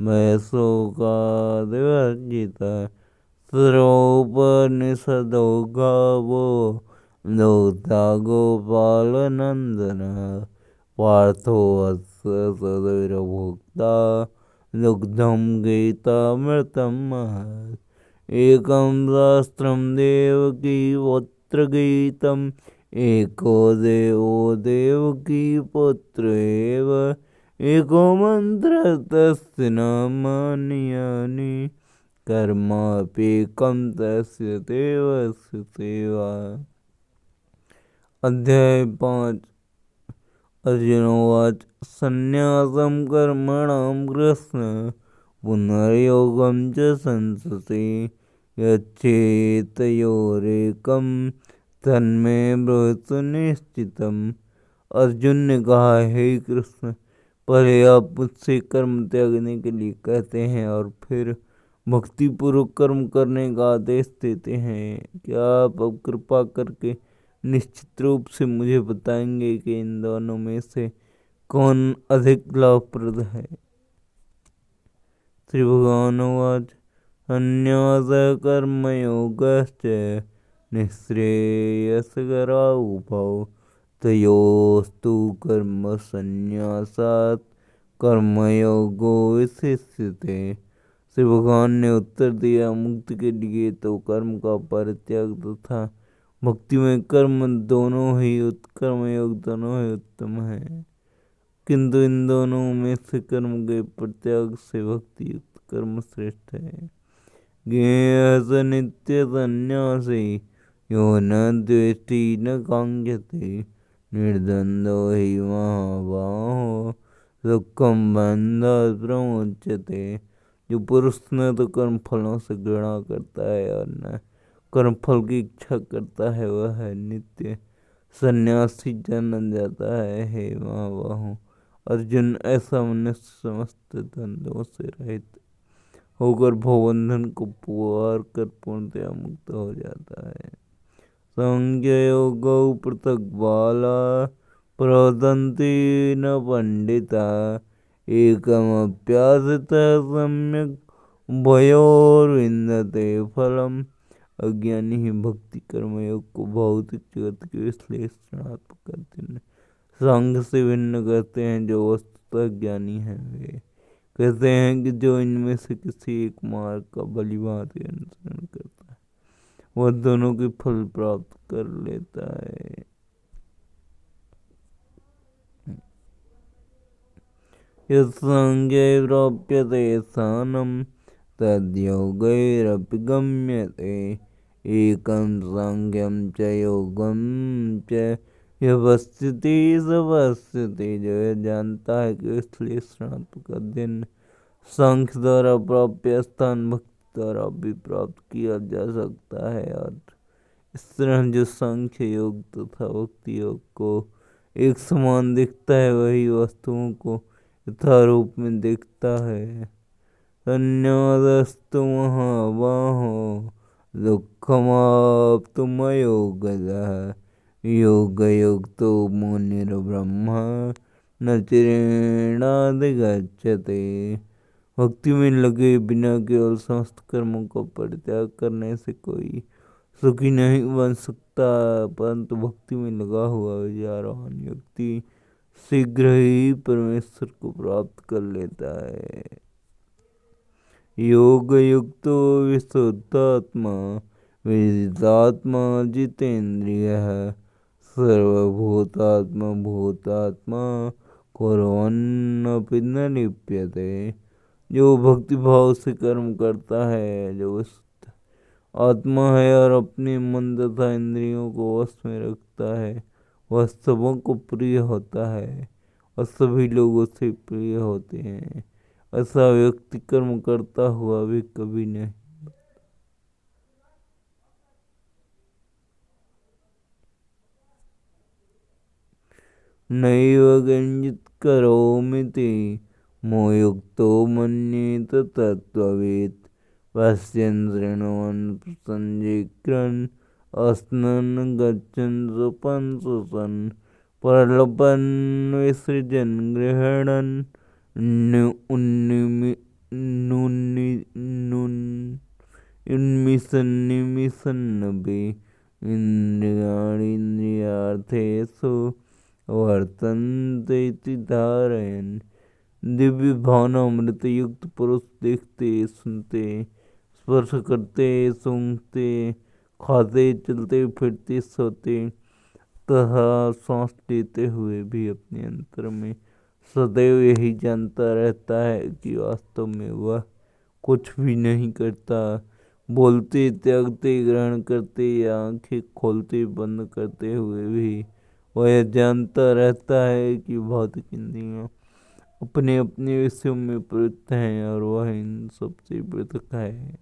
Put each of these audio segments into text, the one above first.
वैशोकादिवर्जितः सर्वोपनिषदो गावो दोग्धा गोपालनन्दनः पार्थो अस्य सदविरभोक्ता दुग्धं गीतामृतं महत् एकं शास्त्रं देवकी पुत्र गीतम् एको देवो देवकी पुत्र एव एको मन्त्र तस्य नामानि यानि कर्माप्येकं तस्य देवस्य सेवा। अध्याय 5 अर्जुनोवाच संन्यासं कर्मणां कृष्ण पुनर्योगं च संससि यच्छेतयोरेकं तन्मे ब्रूहि निश्चितम्। अर्जुन ने कहा, हे कृष्ण, पहले आप मुझसे कर्म त्यागने के लिए कहते हैं और फिर भक्तिपूर्वक कर्म करने का आदेश देते हैं। क्या आप अब कृपा करके निश्चित रूप से मुझे बताएंगे कि इन दोनों में से कौन अधिक लाभप्रद है? श्री भगवानुवाच संन्यासः कर्मयोगश्च निःश्रेयसकरावुभौ तयोस्तु कर्मसन्न्यासात् कर्मयोगो विशिष्यते। श्री भगवान ने उत्तर दिया, मुक्ति के लिए तो कर्म का परित्याग तथा भक्ति में कर्मयोग दोनों ही उत्तम है, किंतु इन दोनों में से कर्म के परित्याग से भक्ति युक्त कर्म श्रेष्ठ है। ज्ञेयः स नित्य सन्न्यासी यो न द्वेष्टि न कांक्षते निर्द्वन्द्वो हि महाबाहो दुःखं बन्धात् प्रमुच्यते। जो पुरुष न तो कर्म फलों से घृणा करता है और न कर्म फल की इच्छा करता है, वह है नित्य सन्यासी जाना जाता है। हे महाबाहो अर्जुन, ऐसा मनुष्य समस्त द्वंद्वों से रहित होकर भवबंधन को पुकार कर पूर्णतया मुक्त हो जाता है। सांख्ययोगो पृथक बाला प्रवदन्ति न पंडिता एकमप्यासितः सम्यक् उभयोर्विन्दते फलम्। अज्ञानी ही भक्ति कर्मयोग को भौतिक जगत के विश्लेषणात्मक करते हैं, सांख्य से भिन्न करते हैं। जो वस्तुतः ज्ञानी है वे कहते हैं कि जो इनमें से किसी एक मार्ग का भलीभांति अनुसरण करता है वह दोनों के फल प्राप्त कर लेता है। यत्सांख्ये प्राप्यते स्थानं तद्योगैरपि गम्यते एकं सांख्यं च योगं च यपश्यति सपश्यति। जो यह जानता है कि विश्लेषणात्मक अध्ययन सांख्य द्वारा प्राप्य स्थान भक्ति द्वारा भी प्राप्त किया जा सकता है, और इस तरह जो सांख्य योग तथा भक्ति योग को एक समान दिखता है वही वस्तुओं को यथारूप में देखता है। संन्यासस्तु महाबाहो दुःखमाप्तुमयोगदः योगयुक्तो मुनिर्ब्रह्मा न चिरेणाधिगच्छते। भक्ति में लगे बिना केवल समस्त कर्मों का परित्याग करने से कोई सुखी नहीं बन सकता, परंतु भक्ति में लगा हुआ विचारवान व्यक्ति शीघ्र ही परमेश्वर को प्राप्त कर लेता है। योग युक्तो विशुद्धात्मा विदितात्मा जितेन्द्रियः सर्वभूतात्मा भूतात्मा कुर्वन्नपि न लिप्यते। जो भक्ति भाव से कर्म करता है, जो विशुद्ध आत्मा है और अपने मन तथा इंद्रियों को वश में रखता है, वह सबों को प्रिय होता है और सभी लोगों से प्रिय होते हैं। ऐसा व्यक्ति कर्म करता हुआ भी कभी नहीं नैव किंचित् करोमीति मोहयुक्तो मन्येत तत्त्ववित् पश्यन् शृण्वन् सञ्जिघ्रन् अश्नन् गच्छन् सुपन् सुषन् प्रलपन् विसृजन् गृह्णन् निसन्निमिषन्नपि इन्द्रियाणीन्द्रियार्थेषु वर्तन्ते इति धारयन्। दिव्य भावना अमृत युक्त पुरुष देखते सुनते स्पर्श करते सूंघते खाते चलते फिरते सोते तथा सांस लेते हुए भी अपने अंतर में सदैव यही जानता रहता है कि वास्तव में वह कुछ भी नहीं करता। बोलते त्यागते ग्रहण करते या आंखें खोलते बंद करते हुए भी वह यह जानता रहता है कि भौतिक इंद्रियां अपने अपने विषयों में प्रवृत्त हैं और वह इन सबसे पृथक है।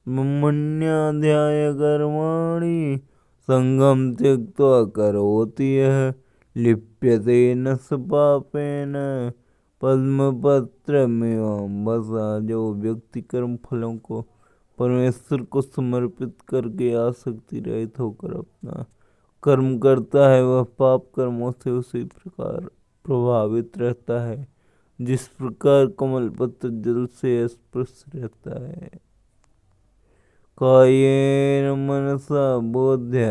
ब्रह्मण्याध्याय कर्माणि संगम त्यक्त्वा करोति यः लिप्यते न स पापेन पद्मपत्रमिवाम्भसा। जो व्यक्ति कर्म फलों को परमेश्वर को समर्पित करके आसक्ति रहित होकर अपना कर्म करता है वह पाप कर्मों से उसी प्रकार प्रभावित रहता है जिस प्रकार कमल पत्र जल से स्पर्श रहता है। कायेन मनसा बोध्य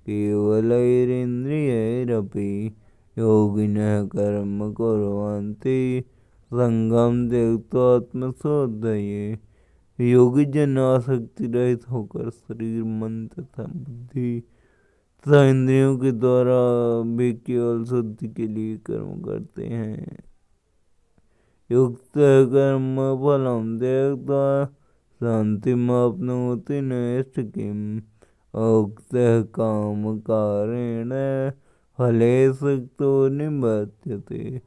केवलैरिन्द्रियैरपि योगिनः कर्म कुर्वन्ति संगम त्यक्त्वा आत्मशोधये। योगी जन आसक्ति रहित होकर शरीर मन तथा बुद्धि तथा इंद्रियों के द्वारा भी केवल शुद्धि के लिए कर्म करते हैं। युक्त कर्म फलम त्यक्त्वा शान्तिमाप्नोति नैष्ठिकीम् उक्तः कामकारेण फले सक्तो निबध्यते।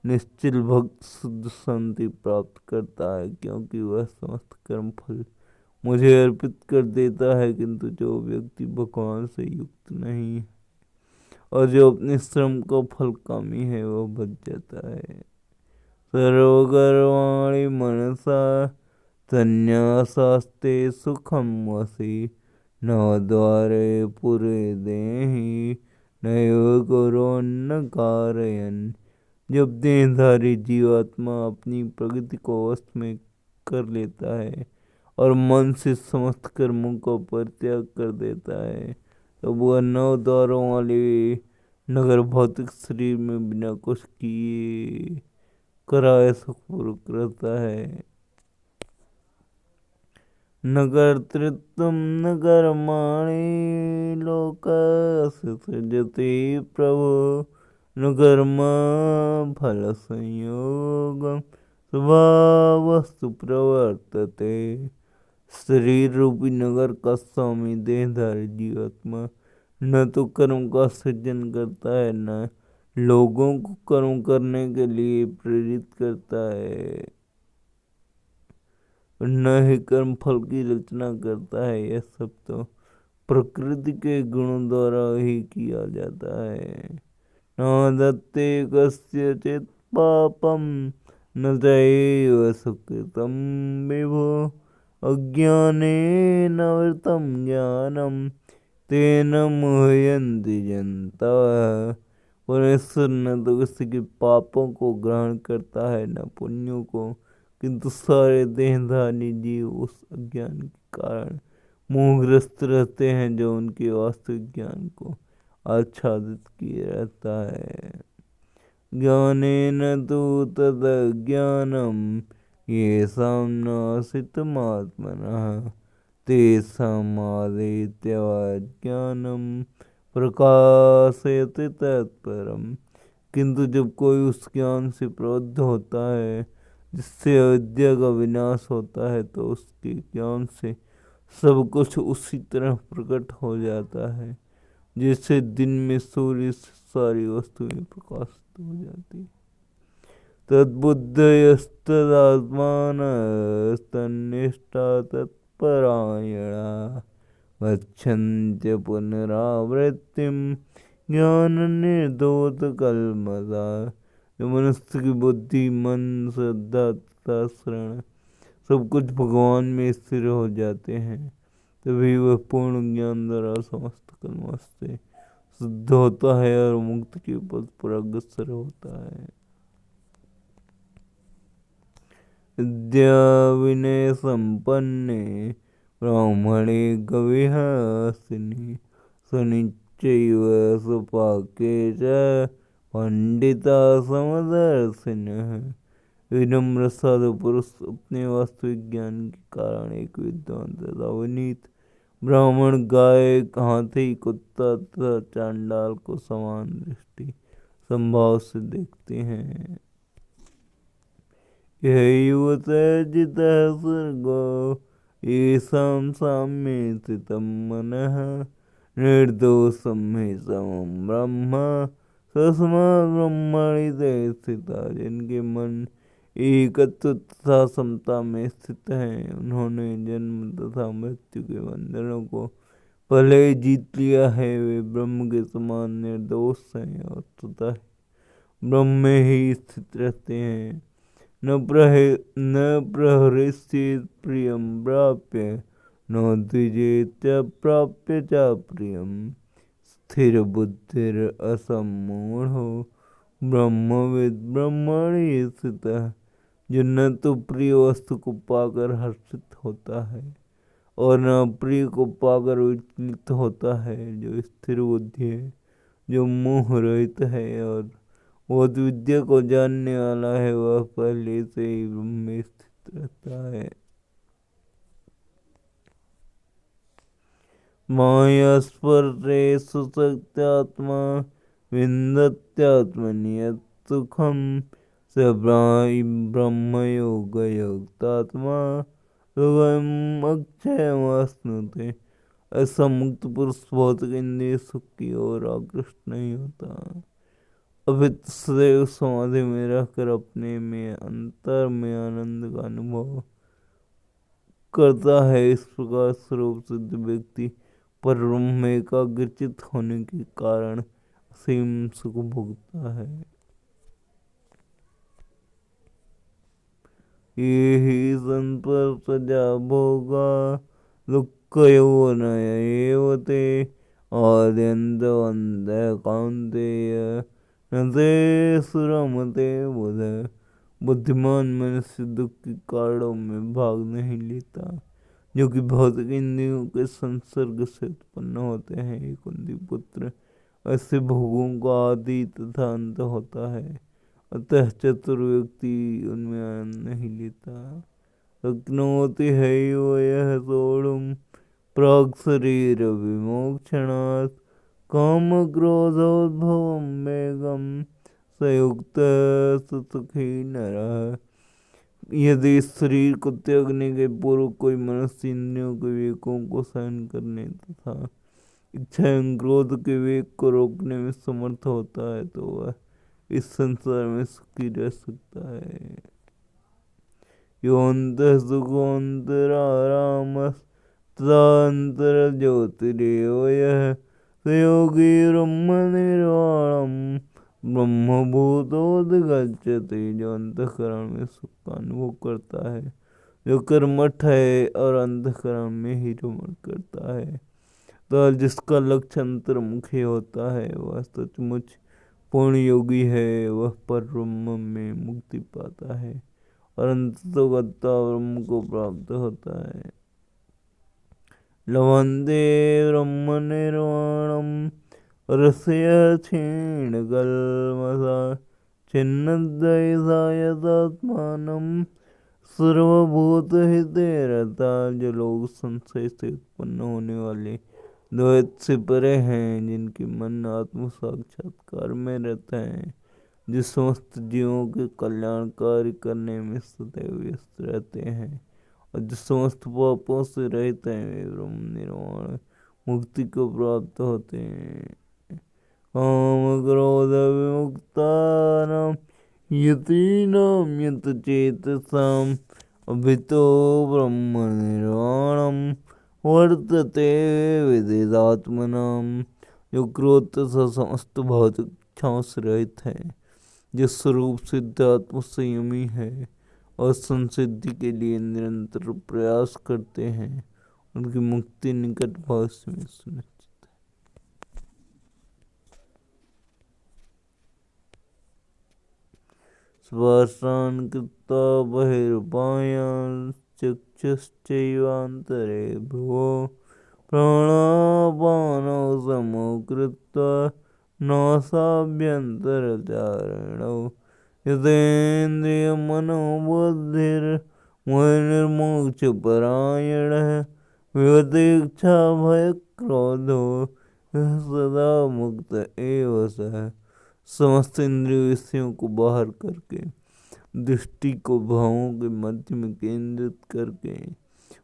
निश्चल भक्त शुद्ध शांति प्राप्त करता है क्योंकि वह समस्त कर्म फल मुझे अर्पित कर देता है। किंतु जो व्यक्ति भगवान से युक्त नहीं है और जो अपने श्रम का फल कामी है वह बच जाता है। सर्वकर्माणि मनसा संन्यासास्ते सुखम वसि नवद्वारे पुरे देहि नैव कुर्वन्न कारयन्। जब देहधारी जीवात्मा अपनी प्रगति को वश में कर लेता है और मन से समस्त कर्मों को परित्याग कर देता है तब वह 9 द्वारों वाले नगर भौतिक शरीर में बिना कुछ किए कराए सुखपूर्वक रहता है। न कर्तृत्वं न कर्माणि लोकस्य सृजति प्रभो न कर्म फल संयोगम स्वभावस्तु प्रवर्तते। शरीर रूपी नगर का स्वामी देहधारी जीवात्मा न तो कर्म का सृजन करता है न लोगों को कर्म करने के लिए प्रेरित करता है न ही कर्म फल की रचना करता है। यह सब तो प्रकृति के गुणों द्वारा ही किया जाता है। न दत्ते कस्यचित् पापम न चैव सुकृतं विभो अज्ञानेन वृतं ज्ञानं तेन मुह्यन्ति जन्तवः। परमेश्वर न तो किसी के पापों को ग्रहण करता है न पुण्यों को किंतु सारे देहधारी जीव उस अज्ञान के कारण मोहग्रस्त रहते हैं जो उनके वास्तविक ज्ञान को आच्छादित किए रहता है। ज्ञानेन तु तदज्ञानं येषां नाशितमात्मनः तेषामादित्यज्ञानं प्रकाशयति तत्परम्। किंतु जब कोई उस ज्ञान से प्रबुद्ध होता है जिससे अविद्या का विनाश होता है तो उसके ज्ञान से सब कुछ उसी तरह प्रकट हो जाता है जैसे दिन में सूर्य से सारी वस्तुएं प्रकाशित हो जाती। तद्बुद्धयस्तदात्मानस्तन्निष्ठा तत्परायणा गच्छन्त्य पुनरावृत्तिं ज्ञाननिर्धूतकल्मषा। जो मनुष्य की बुद्धि मन श्रद्धा तथा शरण सब कुछ भगवान में स्थिर हो जाते हैं तभी वह पूर्ण ज्ञान द्वारा समस्त कर्मों से शुद्ध होता है और मुक्त के पद पर अग्रसर होता है। विद्या विनय संपन्ने ब्राह्मणे कविहासिनी सुनिश्चैव सुपाके च पंडिता समदर्शिनः। विनम्र साधु पुरुष अपने वास्तविक ज्ञान के कारण एक विद्वान तथा विनीत ब्राह्मण, गाय, हाथी, कुत्ता तथा चांडाल को समान दृष्टि संभाव से देखते हैं। यैव जितः सर्गो येषां साम्ये स्थितं मनः निर्दोषं हि समं ब्रह्म तस्मात् ब्रह्मणि ते स्थिता। जिनके मन एकत्व तथा समता में स्थित हैं, उन्होंने जन्म तथा मृत्यु के बंधनों को पहले ही जीत लिया है। वे ब्रह्म के समान निर्दोष हैं और स्वतः ब्रह्म में ही स्थित रहते हैं। न प्रहृष्येत् प्रियं प्राप्य न द्विजेत् प्राप्य च प्रियं स्थिर बुद्धिर असम्मूढ़ो ब्रह्मविद् ब्रह्मणि स्थितः। जो न तो प्रिय वस्तु को पाकर हर्षित होता है और न प्रिय को पाकर विचलित होता है, जो स्थिर बुद्धि है, जो मोह रहित है और बोध विद्या को जानने वाला है, वह पहले से ही ब्रह्म में स्थित रहता है। माया स्पर्शे सुशक्त्यात्मा विन्दत्यात्मनि यत् सुखं स ब्रह्मयोगयुक्तात्मा सुखम् अक्षयमश्नुते। ऐसा मुक्त पुरुष भौतिक इंद्रिय सुख की ओर आकृष्ट नहीं होता, अपितु सदैव समाधि में रहकर अपने में अंतर में आनंद का अनुभव करता है। इस प्रकार स्वरूप सिद्ध व्यक्ति परब्रह्म में एकाग्रचित होने के कारण असीम सुख भोगता है। ये ही संपर्शजा भोगा दुःखयोनय एव ते आद्यन्तवन्तः कौन्तेय न ते सुरमते बुध। बुद्धिमान मनुष्य दुख के कारणों में भाग नहीं लेता, जो कि भौतिक इंद्रियों के संसर्ग से उत्पन्न होते हैं। कुंती पुत्र, ऐसे भोगों का आदि तथा अंत होता है, अतः चतुर व्यक्ति उनमें आनंद नहीं लेता। शक्नोति हैव यः सोढुं प्राक् शरीर विमोक्षणात् काम क्रोधोद्भवं वेगं स युक्तः स सुखी नरः। यदि शरीर को त्यागने के पूर्व कोई मनुष्य इंद्रियों के वेगों को सहन करने तथा इच्छा एवं क्रोध के वेग को रोकने में समर्थ होता है, तो वह इस संसार में सुखी रह सकता है। योऽन्तः सुखोऽन्तरारामस्तदान्तरज्योतिरेव यः स योगी ब्रह्मनिर्वाणं ब्रह्मभूतोऽधिगच्छति। जो अंतःकरण में सुख का अनुभव करता है, जो कर्मठ है और अंतःकरण में ही रमण करता है, तो जिसका लक्ष्य अंतर्मुखी होता है, वह सचमुच पूर्ण योगी है। वह परब्रह्म में मुक्ति पाता है और अंततोगत्वा ब्रह्म को प्राप्त होता है। लभन्ते ब्रह्म निर्वाणं ऋषयः क्षीणकल्मषा छिन्नद्वैधायतात्मानं सर्वभूतहिते रता। जो लोग संशय से उत्पन्न होने वाले द्वैत से परे हैं, जिनके मन आत्म साक्षात्कार में रहते हैं, जो समस्त जीवों के कल्याणकारी करने में सदैव व्यस्त रहते हैं और जो समस्त पापों से रहित हैं, वे ब्रह्म निर्वाण मुक्ति को प्राप्त होते हैं। काम क्रोध विमुक्तानां यतीनां यतचेतसाम् अभितो ब्रह्म निर्वाणं वर्तते विदितात्मनां। जो क्रोध तथा समस्त भौतिक इच्छाओं से रहित है, जो स्वरूप सिद्ध आत्म संयमी है और संसिद्धि के लिए निरंतर प्रयास करते हैं, उनकी मुक्ति निकट भविष्य में सुनिश्चित है। स्पर्शान् कृत्वा बहिर्बाह्यान् चक्षुश्चैवान्तरे भ्रुवो प्राणापानौ समौ कृत्वा नासाभ्यन्तरचारिणौ यतेन्द्रियमनोबुद्धिर्मोक्षपरायणः विगतेच्छाभयक्रोधो यः सदा मुक्त एव सः। समस्त इंद्रिय विषयों को बाहर करके, दृष्टि को भावों के मध्य में केंद्रित करके,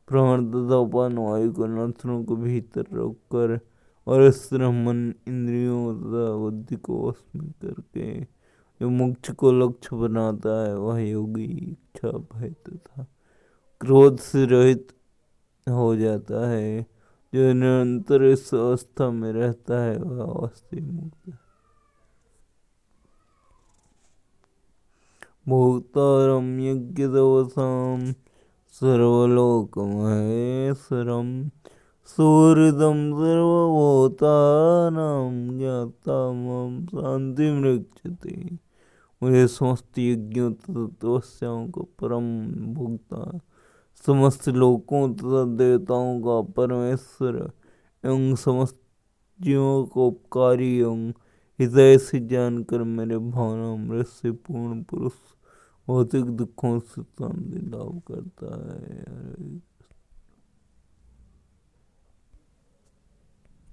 प्राण तथा अपान वायु को नाथनों को भीतर रोककर और इस तरह मन इंद्रियों तथा बुद्धि को वश में करके जो मोक्ष को लक्ष्य बनाता है वह योगी इच्छा भय तथा क्रोध से रहित हो जाता है। जो निरंतर इस अवस्था में रहता है वह अवस्था मुक्त है। भोक्तारं यज्ञदवसां सर्वलोकमहेश्वरं सुहृदं सर्वभूतानां ज्ञाता मां शान्तिमृच्छति। मुझे समस्त यज्ञों तथा तपस्याओं का परम भोक्ता, समस्त लोकों तथा देवताओं का परमेश्वर एवं समस्त जीवों को उपकारी एवं हृदय से जानकर मेरे भावनामृत से पूर्ण पुरुष भौतिक दुखों से शांति लाभ करता है।